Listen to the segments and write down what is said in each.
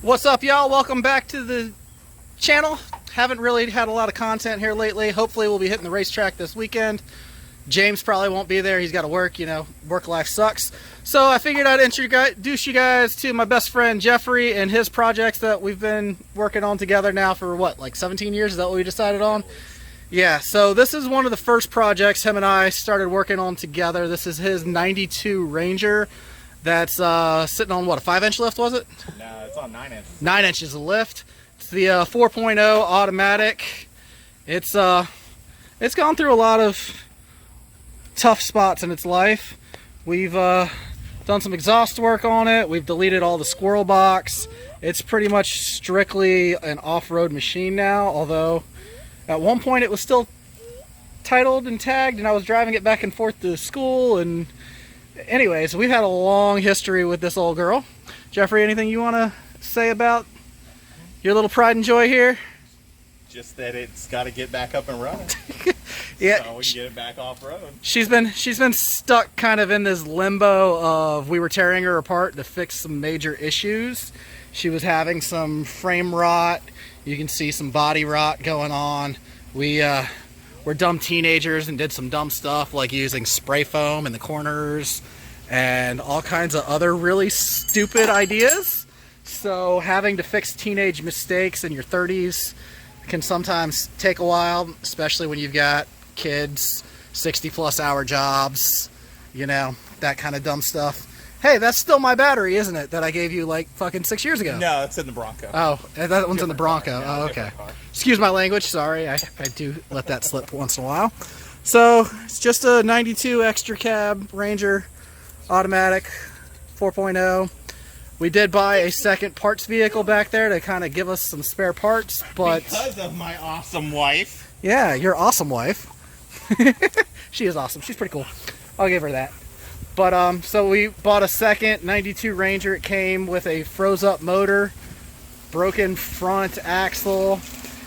What's up, y'all? Welcome back to the channel. Haven't really had a lot of content here lately. Hopefully we'll be hitting the racetrack this weekend. James probably won't be there. He's got to work, you know, work life sucks. So I figured I'd introduce you guys to my best friend Geoffrey and his projects that we've been working on together now for what, like 17 years? Is that what we decided on? Yeah, so this is one of the first projects him and I started working on together. This is his 92 Ranger. That's sitting on what, a 5-inch lift, was it? No, it's on 9 inches. 9 inches of lift. It's the 4.0 automatic. It's gone through a lot of tough spots in its life. We've done some exhaust work on it. We've deleted all the squirrel box. It's pretty much strictly an off-road machine now, although at one point it was still titled and tagged, and I was driving it back and forth to school. And anyways, we've had a long history with this old girl. Geoffrey, anything you want to say about your little pride and joy here? Just that it's got to get back up and running. Yeah, so we can get it back off road. She's been stuck kind of in this limbo of, we were tearing her apart to fix some major issues. She was having some frame rot. You can see some body rot going on. We're dumb teenagers and did some dumb stuff like using spray foam in the corners and all kinds of other really stupid ideas. So having to fix teenage mistakes in your 30s can sometimes take a while, especially when you've got kids, 60+ hour jobs, you know, that kind of dumb stuff. Hey, that's still my battery, isn't it? That I gave you like fucking 6 years ago. No, it's in the Bronco. Oh, that one's in the Bronco. No, oh, okay. car. Excuse my language. Sorry, I do let that slip once in a while. So it's just a 92 extra cab Ranger automatic 4.0. We did buy a second parts vehicle back there to kind of give us some spare parts, but because of my awesome wife. Yeah, your awesome wife. She is awesome. She's pretty cool. I'll give her that. But so we bought a second 92 Ranger. It came with a froze up motor, broken front axle,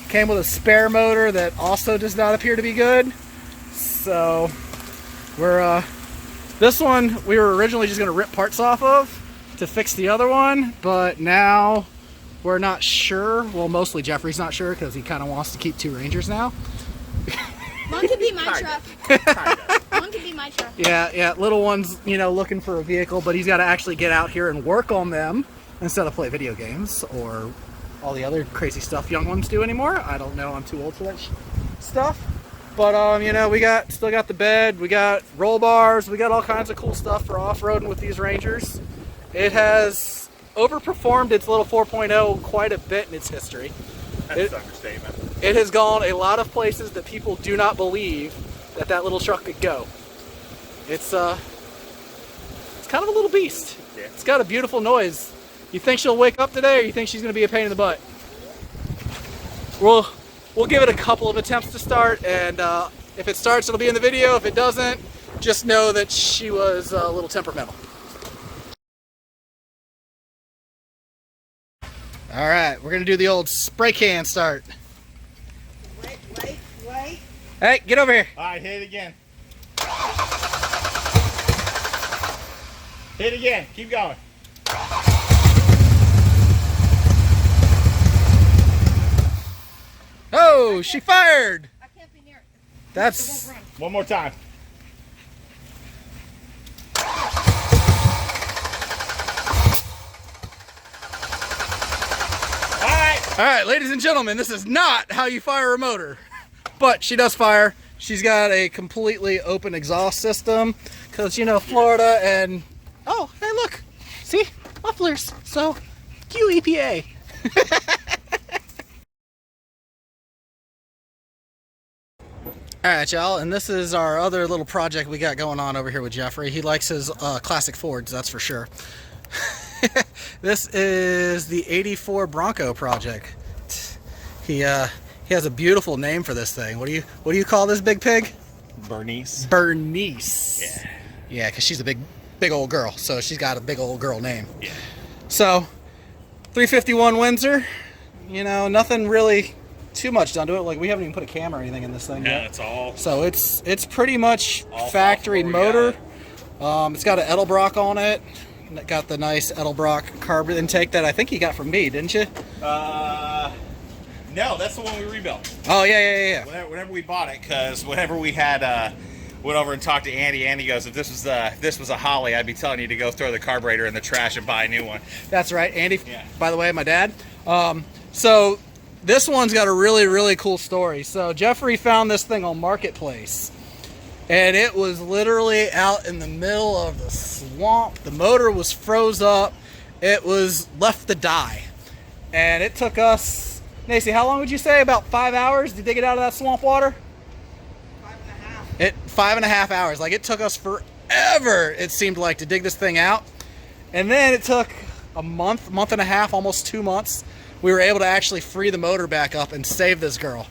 came with a spare motor that also does not appear to be good. So we're this one we were originally just going to rip parts off of to fix the other one, but now we're not sure. Well, mostly Geoffrey's not sure because he kind of wants to keep 2 Rangers now. One could be my truck. One could be my truck. Yeah, little one's, you know, looking for a vehicle, but he's got to actually get out here and work on them instead of play video games or all the other crazy stuff young ones do anymore. I don't know, I'm too old for that stuff. But you know, we still got the bed, we got roll bars, we got all kinds of cool stuff for off-roading with these Rangers. It has overperformed its little 4.0 quite a bit in its history. That's an understatement. It has gone a lot of places that people do not believe that little truck could go. It's kind of a little beast. Yeah. It's got a beautiful noise. You think she'll wake up today, or you think she's going to be a pain in the butt? We'll give it a couple of attempts to start, and if it starts, it'll be in the video. If it doesn't, just know that she was a little temperamental. All right, we're going to do the old spray can start. Wait. Hey, get over here. All right, hit it again. Hit it again. Keep going. Oh, she fired. I can't be near it. That's... One more time. All right, ladies and gentlemen, this is not how you fire a motor, but she does fire. She's got a completely open exhaust system because, you know, Florida and, oh, hey, look, see, mufflers, so QEPA. All right, y'all, and this is our other little project we got going on over here with Geoffrey. He likes his classic Fords, that's for sure. This is the 84 Bronco project. He has a beautiful name for this thing. What do you call this big pig? Bernice. Bernice. Yeah, because she's a big old girl, so she's got a big old girl name. Yeah. So 351 Windsor. You know, nothing really too much done to it. Like, we haven't even put a cam or anything in this thing yet. It's all. So it's pretty much all factory software, motor. It's got an Edelbrock on it. got the nice Edelbrock carb intake that I think you got from me, didn't you? No, that's the one we rebuilt. Oh, yeah. Whenever we bought it, because whenever we had went over and talked to Andy, Andy goes, if this was a Holly, I'd be telling you to go throw the carburetor in the trash and buy a new one. That's right, Andy. Yeah. By the way, my dad. So this one's got a really cool story. So Geoffrey found this thing on Marketplace, and it was literally out in the middle of the swamp. The motor was froze up. It was left to die, and it took us, Nacy, how long would you say? About 5 hours to dig it out of that swamp water? 5.5. 5.5 hours. Like, it took us forever, it seemed like, to dig this thing out. And then it took a month and a half, almost 2 months. We were able to actually free the motor back up and save this girl.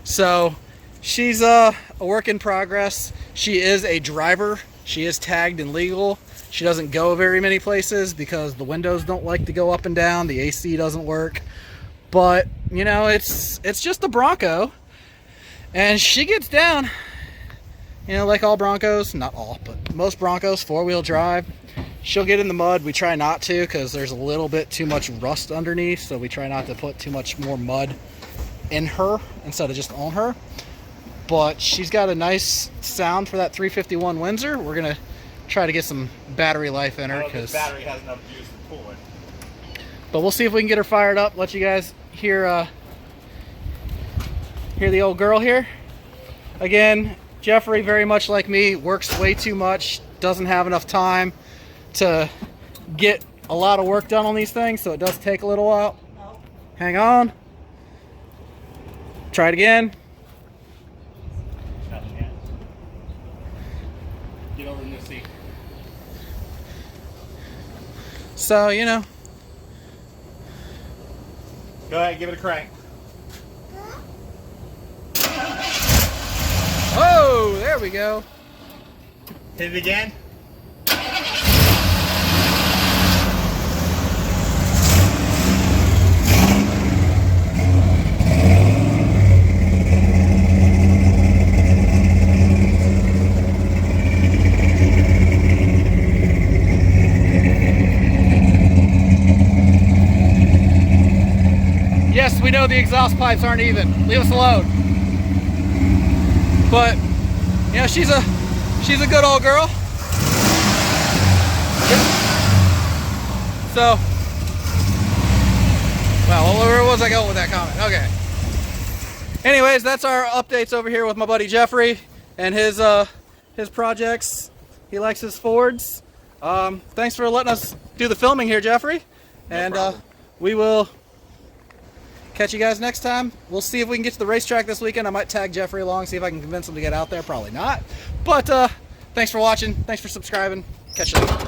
So she's a work in progress. She is a driver. She is tagged and legal. She doesn't go very many places because the windows don't like to go up and down. The AC doesn't work. But, you know, it's just a Bronco. And she gets down. You know, like all Broncos, not all, but most Broncos, four-wheel drive. She'll get in the mud. We try not to because there's a little bit too much rust underneath, so we try not to put too much more mud in her instead of just on her. But she's got a nice sound for that 351 Windsor. We're going to try to get some battery life in her. Because battery has enough juice to pull it. But we'll see if we can get her fired up, let you guys hear the old girl here. Again, Geoffrey, very much like me, works way too much, doesn't have enough time to get a lot of work done on these things, so it does take a little while. Hang on. Try it again. Nothing yet. Get over in this seat. So, you know. Go ahead, give it a crank. Oh, there we go. Hit it again. Yes, we know the exhaust pipes aren't even. Leave us alone. But, you know, she's a good old girl. So, well, where was I going with that comment? Okay. Anyways, that's our updates over here with my buddy Geoffrey and his projects. He likes his Fords. Thanks for letting us do the filming here, Geoffrey. And we will catch you guys next time. We'll see if we can get to the racetrack this weekend. I might tag Geoffrey along, see if I can convince him to get out there. Probably not. But thanks for watching. Thanks for subscribing. Catch you later.